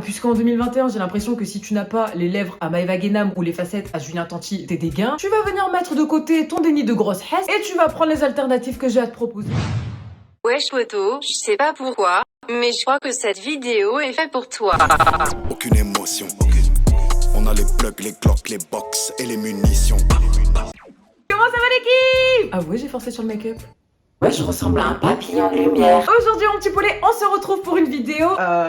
Puisqu'en 2021, j'ai l'impression que si tu n'as pas les lèvres à Maëva Guénam ou les facettes à Julien Tanti, t'es dégain, tu vas venir mettre de côté ton déni de grosse hesse et tu vas prendre les alternatives que j'ai à te proposer. Wesh poto, je sais pas pourquoi, mais je crois que cette vidéo est faite pour toi. Aucune émotion, on a les plugs, les glocks, les box et les munitions. Comment ça va l'équipe? Ah ouais, j'ai forcé sur le make-up. Ouais, je ressemble à un papillon de lumière. Aujourd'hui, mon petit poulet, on se retrouve pour une vidéo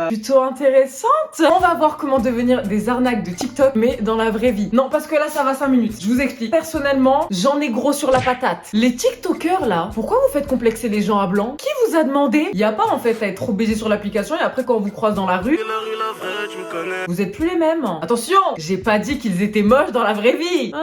plutôt intéressante. On va voir comment devenir des arnaques de TikTok, mais dans la vraie vie. Non, parce que là, ça va 5 minutes. Je vous explique. Personnellement, j'en ai gros sur la patate. Les TikTokers, là, pourquoi vous faites complexer les gens à blanc? Qui vous a demandé? Y a pas, en fait, à être trop baisé sur l'application et après, quand on vous croise dans la rue, vous êtes plus les mêmes. Attention, j'ai pas dit qu'ils étaient moches dans la vraie vie.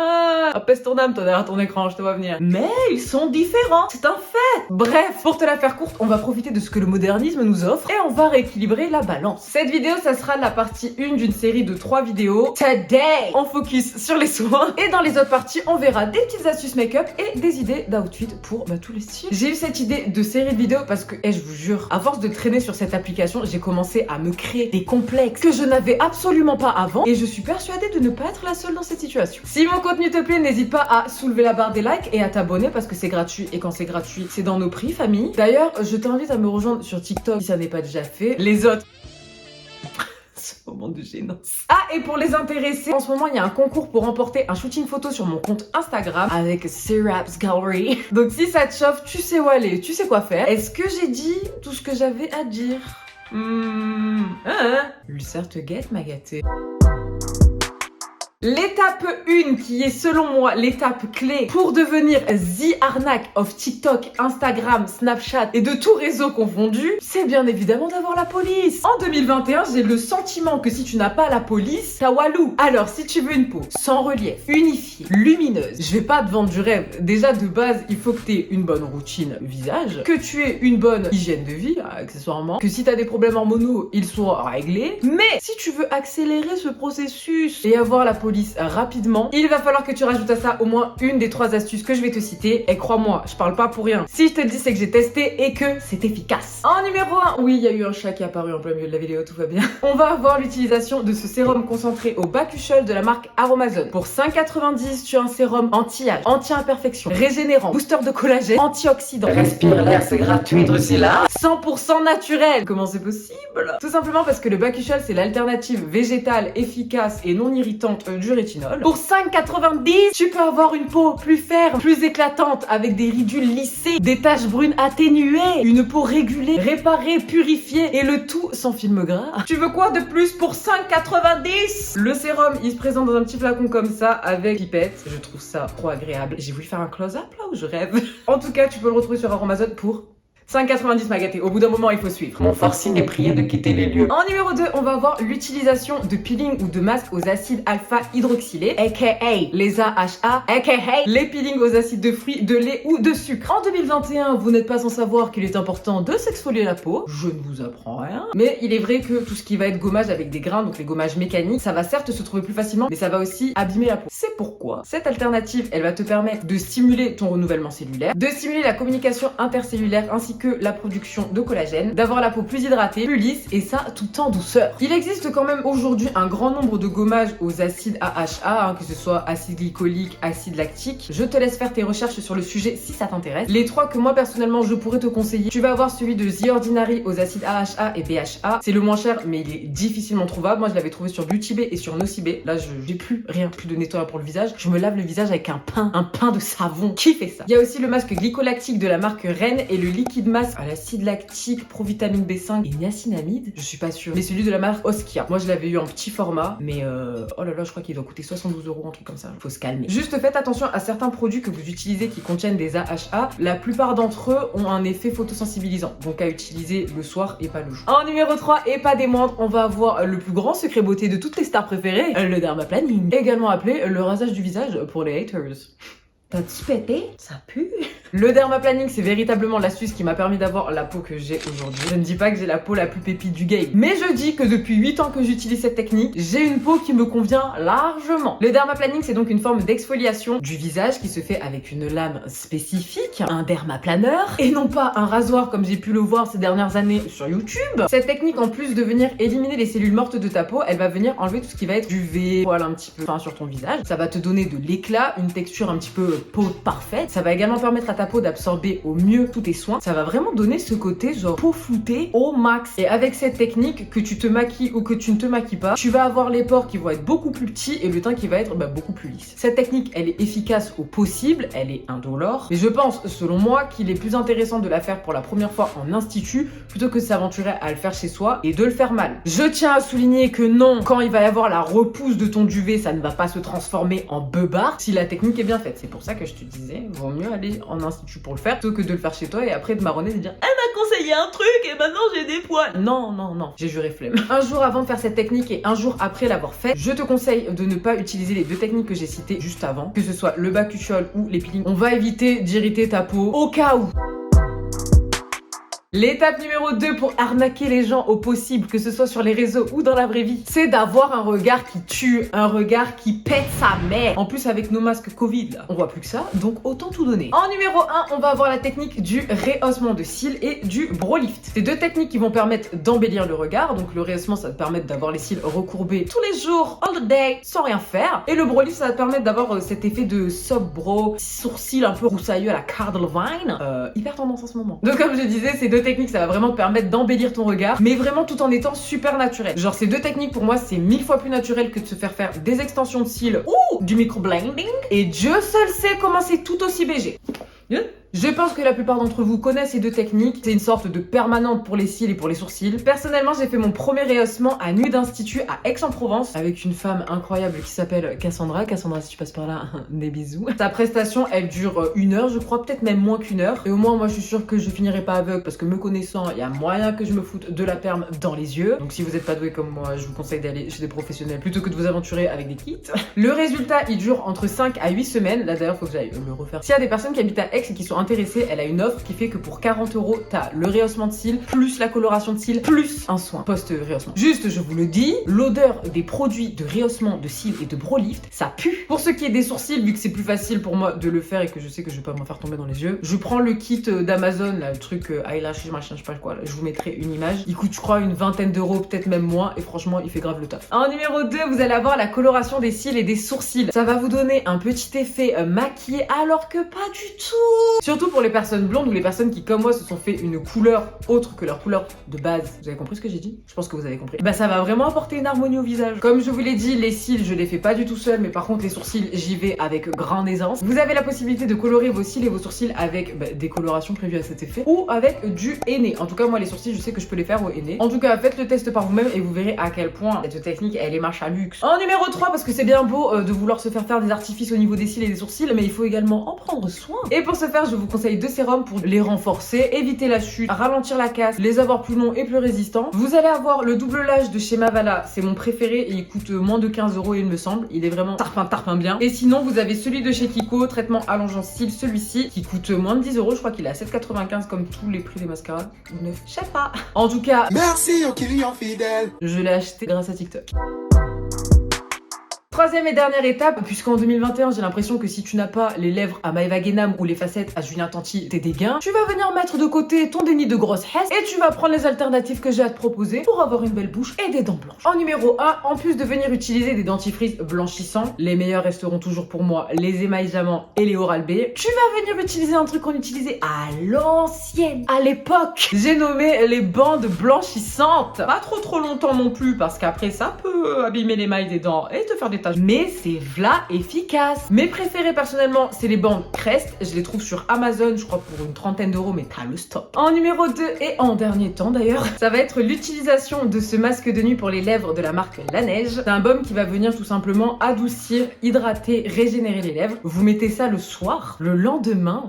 Pèse ton âme, toi, derrière ton écran, je te vois venir. Mais ils sont différents, c'est un fait. Bref, pour te la faire courte, on va profiter de ce que le modernisme nous offre et on va rééquilibrer la balance. Cette vidéo, ça sera la partie 1 d'une série de 3 vidéos. Today, on focus sur les soins et dans les autres parties, on verra des petites astuces make-up et des idées d'outfit pour tous les styles. J'ai eu cette idée de série de vidéos parce que, je vous jure, à force de traîner sur cette application, j'ai commencé à me créer des complexes que je n'avais absolument pas avant et je suis persuadée de ne pas être la seule dans cette situation. Si mon contenu te plaît, n'hésite pas à soulever la barre des likes et à t'abonner parce que c'est gratuit et quand c'est gratuit, c'est dans nos prix, famille. D'ailleurs, je t'invite à me rejoindre sur TikTok si ça n'est pas déjà fait. Les autres... Ce moment de gênance. Ah, et pour les intéressés, en ce moment, il y a un concours pour remporter un shooting photo sur mon compte Instagram avec Syraps Gallery. Donc si ça te chauffe, tu sais où aller, tu sais quoi faire. Est-ce que j'ai dit tout ce que j'avais à dire? L'ulcère te guette, ma gâtée. L'étape 1 qui est selon moi l'étape clé pour devenir the arnaque of TikTok, Instagram, Snapchat et de tout réseau confondu, c'est bien évidemment d'avoir la police. En 2021, j'ai le sentiment que si tu n'as pas la police, t'as walou. Alors si tu veux une peau sans relief, unifiée, lumineuse, je vais pas te vendre du rêve. Déjà de base, il faut que tu aies une bonne routine visage, que tu aies une bonne hygiène de vie, accessoirement, que si tu as des problèmes hormonaux, ils soient réglés. Mais si tu veux accélérer ce processus et avoir la police rapidement, il va falloir que tu rajoutes à ça au moins une des 3 astuces que je vais te citer. Et crois-moi, je parle pas pour rien. Si je te le dis, c'est que j'ai testé et que c'est efficace. En numéro 1, oui, il y a eu un chat qui est apparu en plein milieu de la vidéo, tout va bien. On va avoir l'utilisation de ce sérum concentré au bakuchiol de la marque Aromazone. Pour 5,90 €, tu as un sérum anti-âge, anti-imperfection, régénérant, booster de collagène, antioxydant. Respire l'air, c'est gratuit, Drusilla. 100% naturel. Comment c'est possible? Tout simplement parce que le bakuchiol, c'est l'alternative végétale efficace et non irritante du rétinol. Pour 5,90 €, tu peux avoir une peau plus ferme, plus éclatante, avec des ridules lissées, des taches brunes atténuées, une peau régulée, réparée, purifiée, et le tout sans film gras. Tu veux quoi de plus pour 5,90 €? Le sérum, il se présente dans un petit flacon comme ça, avec pipette. Je trouve ça trop agréable. J'ai voulu faire un close-up là où je rêve. En tout cas, tu peux le retrouver sur Amazon pour 5,90 € ma gâtée. Au bout d'un moment, il faut suivre. Mon forcing est prié de quitter les lieux. En numéro 2, on va voir l'utilisation de peeling ou de masques aux acides alpha hydroxylés, aka les AHA, aka les peelings aux acides de fruits, de lait ou de sucre. En 2021, vous n'êtes pas sans savoir qu'il est important de s'exfolier la peau. Je ne vous apprends rien. Mais il est vrai que tout ce qui va être gommage avec des grains, donc les gommages mécaniques, ça va certes se trouver plus facilement, mais ça va aussi abîmer la peau. C'est pourquoi cette alternative, elle va te permettre de stimuler ton renouvellement cellulaire, de stimuler la communication intercellulaire ainsi que la production de collagène, d'avoir la peau plus hydratée, plus lisse et ça tout en douceur. Il existe quand même aujourd'hui un grand nombre de gommages aux acides AHA, que ce soit acide glycolique, acide lactique. Je te laisse faire tes recherches sur le sujet si ça t'intéresse. Les 3 que moi personnellement je pourrais te conseiller, tu vas avoir celui de The Ordinary aux acides AHA et BHA. C'est le moins cher mais il est difficilement trouvable. Moi je l'avais trouvé sur Beauty Bay et sur Nocibé. Là j'ai plus rien, plus de nettoyant pour le visage. Je me lave le visage avec un pain de savon. Qui fait ça? Il y a aussi le masque glycolactique de la marque Ren et le liquide masque à l'acide lactique, provitamine B5 et niacinamide. Je suis pas sûre. Mais celui de la marque Oskia. Moi je l'avais eu en petit format, mais oh là là, je crois qu'il doit coûter 72 €, un truc comme ça. Faut se calmer. Juste faites attention à certains produits que vous utilisez qui contiennent des AHA. La plupart d'entre eux ont un effet photosensibilisant, donc à utiliser le soir et pas le jour. En numéro 3 et pas des moindres, on va avoir le plus grand secret beauté de toutes les stars préférées, le dermaplaning, également appelé le rasage du visage pour les haters. T'as-tu pété? Ça pue. Le dermaplaning, c'est véritablement l'astuce qui m'a permis d'avoir la peau que j'ai aujourd'hui. Je ne dis pas que j'ai la peau la plus pépite du game, mais je dis que depuis 8 ans que j'utilise cette technique, j'ai une peau qui me convient largement. Le dermaplaning, c'est donc une forme d'exfoliation du visage qui se fait avec une lame spécifique, un dermaplaneur, et non pas un rasoir comme j'ai pu le voir ces dernières années sur YouTube. Cette technique, en plus de venir éliminer les cellules mortes de ta peau, elle va venir enlever tout ce qui va être duvet, poil un petit peu fin sur ton visage. Ça va te donner de l'éclat, une texture un petit peu peau parfaite. Ça va également permettre à ta peau d'absorber au mieux tous tes soins. Ça va vraiment donner ce côté genre peau floutée au max. Et avec cette technique, que tu te maquilles ou que tu ne te maquilles pas, tu vas avoir les pores qui vont être beaucoup plus petits et le teint qui va être beaucoup plus lisse. Cette technique, elle est efficace au possible, elle est indolore, mais je pense, selon moi, qu'il est plus intéressant de la faire pour la première fois en institut plutôt que de s'aventurer à le faire chez soi et de le faire mal. Je tiens à souligner que non, quand il va y avoir la repousse de ton duvet, ça ne va pas se transformer en beubare si la technique est bien faite. C'est pour ça que je te disais, vaut mieux aller en institut pour le faire plutôt que de le faire chez toi et après de marronner et de dire elle m'a conseillé un truc et maintenant j'ai des poils. Non, non, non, j'ai juré flemme. Un jour avant de faire cette technique et un jour après l'avoir faite, je te conseille de ne pas utiliser les deux techniques que j'ai citées juste avant, que ce soit le bakuchiol ou les peelings. On va éviter d'irriter ta peau au cas où. L'étape numéro 2 pour arnaquer les gens au possible, que ce soit sur les réseaux ou dans la vraie vie, c'est d'avoir un regard qui tue, un regard qui pète sa mère. En plus, avec nos masques Covid, là, on voit plus que ça, donc autant tout donner. En numéro 1, on va avoir la technique du rehaussement de cils et du brow lift. C'est deux techniques qui vont permettre d'embellir le regard. Donc le rehaussement, ça va te permettre d'avoir les cils recourbés tous les jours, all the day, sans rien faire. Et le brow lift, ça va te permettre d'avoir cet effet de soft brow, sourcils un peu roussailleux à la Cara Delevingne. Hyper tendance en ce moment. Donc comme je disais, c'est deux techniques, ça va vraiment te permettre d'embellir ton regard, mais vraiment tout en étant super naturel. Genre ces deux techniques pour moi c'est 1000 fois plus naturel que de se faire des extensions de cils ou du microblending, et Dieu seul sait comment c'est tout aussi BG. Je pense que la plupart d'entre vous connaissent ces deux techniques. C'est une sorte de permanente pour les cils et pour les sourcils. Personnellement, j'ai fait mon premier rehaussement à Nude Institut à Aix-en-Provence avec une femme incroyable qui s'appelle Cassandra. Cassandra, si tu passes par là, des bisous. Sa prestation, elle dure 1 heure, je crois, peut-être même moins qu'1 heure. Et au moins, moi, je suis sûre que je finirai pas aveugle parce que me connaissant, il y a moyen que je me foute de la perme dans les yeux. Donc si vous êtes pas doué comme moi, je vous conseille d'aller chez des professionnels plutôt que de vous aventurer avec des kits. Le résultat, il dure entre 5 à 8 semaines. Là, d'ailleurs, faut que j'aille le refaire. S'il y a des personnes qui habitent à Aix et qui sont intéressée, elle a une offre qui fait que pour 40 €, t'as le rehaussement de cils, plus la coloration de cils, plus un soin post-rehaussement. Juste, je vous le dis, l'odeur des produits de rehaussement de cils et de brow lift, ça pue. Pour ce qui est des sourcils, vu que c'est plus facile pour moi de le faire et que je sais que je vais pas m'en faire tomber dans les yeux, je prends le kit d'Amazon, là, le truc eyelash, machin, je sais pas quoi, là, je vous mettrai une image. Il coûte, je crois, une vingtaine d'euros, peut-être même moins, et franchement, il fait grave le taf. En numéro 2, vous allez avoir la coloration des cils et des sourcils. Ça va vous donner un petit effet maquillé, alors que pas du tout. Surtout pour les personnes blondes ou les personnes qui, comme moi, se sont fait une couleur autre que leur couleur de base. Vous avez compris ce que j'ai dit? Je pense que vous avez compris. Bah, ça va vraiment apporter une harmonie au visage. Comme je vous l'ai dit, les cils, je les fais pas du tout seul, mais par contre, les sourcils, j'y vais avec grande aisance. Vous avez la possibilité de colorer vos cils et vos sourcils avec des colorations prévues à cet effet ou avec du henné. En tout cas, moi, les sourcils, je sais que je peux les faire au henné. En tout cas, faites le test par vous-même et vous verrez à quel point cette technique, elle est marche à luxe. En numéro 3, parce que c'est bien beau de vouloir se faire des artifices au niveau des cils et des sourcils, mais il faut également en prendre soin. Et pour ce faire, je vous conseille 2 sérums pour les renforcer, éviter la chute, ralentir la casse, les avoir plus longs et plus résistants. Vous allez avoir le double lash de chez Mavala, c'est mon préféré et il coûte moins de 15 € il me semble. Il est vraiment tarpin bien. Et sinon, vous avez celui de chez Kiko, traitement allongeant cils, celui-ci, qui coûte moins de 10 €. Je crois qu'il est à 7,95 comme tous les prix des mascaras. Ou 9, je sais pas. En tout cas, merci aux clients fidèles. Je l'ai acheté grâce à TikTok. Troisième et dernière étape, puisqu'en 2021, j'ai l'impression que si tu n'as pas les lèvres à Maëva Guénam ou les facettes à Julien Tanti, t'es dégain, tu vas venir mettre de côté ton déni de grosse hesse et tu vas prendre les alternatives que j'ai à te proposer pour avoir une belle bouche et des dents blanches. En numéro 1, en plus de venir utiliser des dentifrices blanchissants, les meilleurs resteront toujours pour moi les émails Diamant et les Oral-B, tu vas venir utiliser un truc qu'on utilisait à l'ancienne, à l'époque. J'ai nommé les bandes blanchissantes. Pas trop longtemps non plus, parce qu'après ça peut abîmer l'émail des dents et te faire des taches. Mais c'est v'là efficace. Mes préférés personnellement, c'est les bandes Crest. Je les trouve sur Amazon, je crois pour une trentaine d'euros, mais t'as le stock. En numéro 2 et en dernier temps d'ailleurs, ça va être l'utilisation de ce masque de nuit pour les lèvres de la marque La Neige. C'est un baume qui va venir tout simplement adoucir, hydrater, régénérer les lèvres. Vous mettez ça le soir, le lendemain,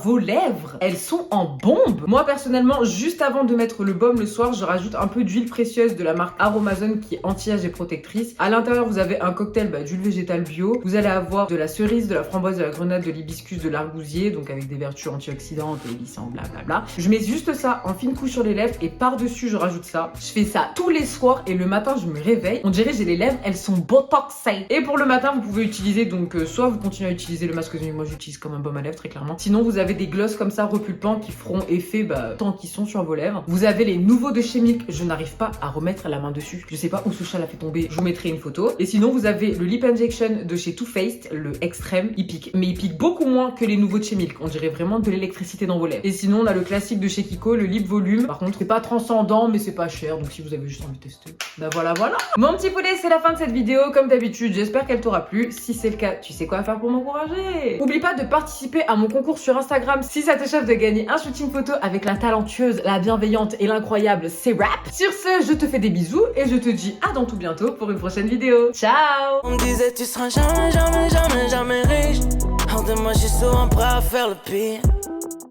vos lèvres, elles sont en bombe. Moi personnellement, juste avant de mettre le baume le soir, je rajoute un peu d'huile précieuse de la marque Aromazone qui est anti-âge et protectrice. À l'intérieur, vous avez un cocktail d'huile végétale bio. Vous allez avoir de la cerise, de la framboise, de la grenade, de l'hibiscus, de l'argousier, donc avec des vertus antioxydantes et lissants, blablabla. Je mets juste ça en fine couche sur les lèvres et par-dessus, je rajoute ça. Je fais ça tous les soirs et le matin, je me réveille. On dirait j'ai les lèvres, elles sont botoxées. Et pour le matin, vous pouvez utiliser donc soit vous continuez à utiliser le masque que moi j'utilise comme un baume à lèvres très clairement. Sinon, vous avez des glosses comme ça repulpants qui feront effet tant qu'ils sont sur vos lèvres. Vous avez les nouveaux de chez Milk. Je n'arrive pas à remettre la main dessus. Je sais pas où Soucha l'a fait tomber. Je vous mettrai une photo. Et sinon, vous avez le Lip Injection de chez Too Faced, le extrême. Il pique, mais il pique beaucoup moins que les nouveaux de chez Milk. On dirait vraiment de l'électricité dans vos lèvres. Et sinon, on a le classique de chez Kiko, le Lip Volume. Par contre, c'est pas transcendant, mais c'est pas cher. Donc si vous avez juste envie de tester, bah voilà. Mon petit poulet, c'est la fin de cette vidéo. Comme d'habitude, j'espère qu'elle t'aura plu. Si c'est le cas, tu sais quoi faire pour m'encourager. Oublie pas de participer à mon concours sur Instagram si ça t'échappe de gagner un shooting photo avec la talentueuse, la bienveillante et l'incroyable C-Rap. Sur ce, je te fais des bisous et je te dis à dans tout bientôt pour une prochaine vidéo. Ciao! On me disait tu seras jamais riche. Hors de moi, je suis souvent prêt à faire le pire.